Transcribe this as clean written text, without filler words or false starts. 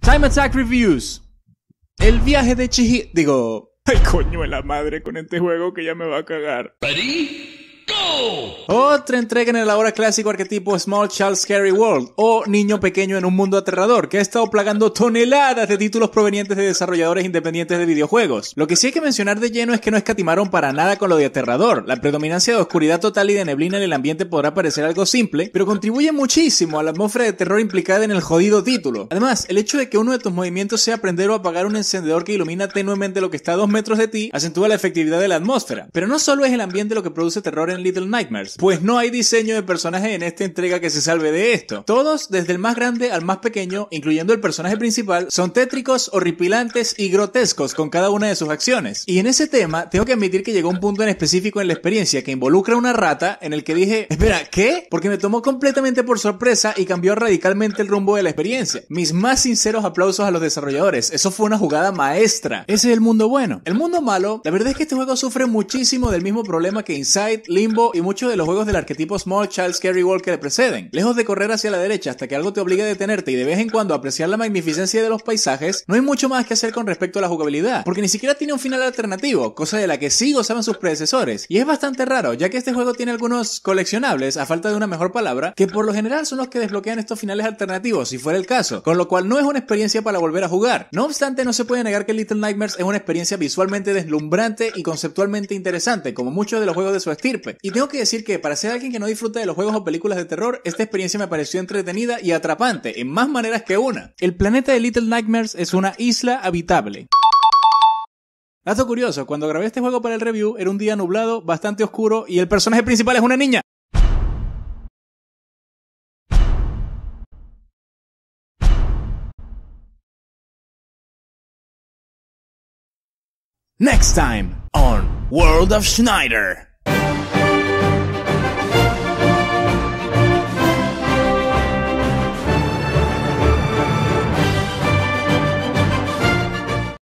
Time Attack Reviews. El viaje de Chihiro... Digo... Ay, coño de la madre con este juego que ya me va a cagar. Ready, go! Otra entrega en el ahora clásico arquetipo Small Child Scary World, o Niño Pequeño en un Mundo Aterrador, que ha estado plagando toneladas de títulos provenientes de desarrolladores independientes de videojuegos. Lo que sí hay que mencionar de lleno es que no escatimaron para nada con lo de aterrador. La predominancia de oscuridad total y de neblina en el ambiente podrá parecer algo simple, pero contribuye muchísimo a la atmósfera de terror implicada en el jodido título. Además, el hecho de que uno de tus movimientos sea prender o apagar un encendedor que ilumina tenuemente lo que está a 2 metros de ti, acentúa la efectividad de la atmósfera. Pero no solo es el ambiente lo que produce terror en Little Nightmares, pues no hay diseño de personaje en esta entrega que se salve de esto. Todos, desde el más grande al más pequeño, incluyendo el personaje principal, son tétricos, horripilantes y grotescos con cada una de sus acciones. Y en ese tema, tengo que admitir que llegó un punto en específico en la experiencia que involucra una rata en el que dije, espera, ¿qué? Porque me tomó completamente por sorpresa y cambió radicalmente el rumbo de la experiencia. Mis más sinceros aplausos a los desarrolladores, eso fue una jugada maestra. Ese es el mundo bueno. El mundo malo, la verdad es que este juego sufre muchísimo del mismo problema que Inside, Limbo y muchos de los juegos del arquetipo Small Child Scary World que le preceden. Lejos de correr hacia la derecha hasta que algo te obligue a detenerte y de vez en cuando apreciar la magnificencia de los paisajes, no hay mucho más que hacer con respecto a la jugabilidad, porque ni siquiera tiene un final alternativo, cosa de la que sí gozaban sus predecesores. Y es bastante raro, ya que este juego tiene algunos coleccionables, a falta de una mejor palabra, que por lo general son los que desbloquean estos finales alternativos, si fuera el caso, con lo cual no es una experiencia para volver a jugar. No obstante, no se puede negar que Little Nightmares es una experiencia visualmente deslumbrante y conceptualmente interesante, como muchos de los juegos de su estirpe. Y tengo que decir que, para ser alguien que no disfruta de los juegos o películas de terror, esta experiencia me pareció entretenida y atrapante, en más maneras que una. El planeta de Little Nightmares es una isla habitable. Dato curioso, cuando grabé este juego para el review, era un día nublado, bastante oscuro, y el personaje principal es una niña. Next time on World of Schneider.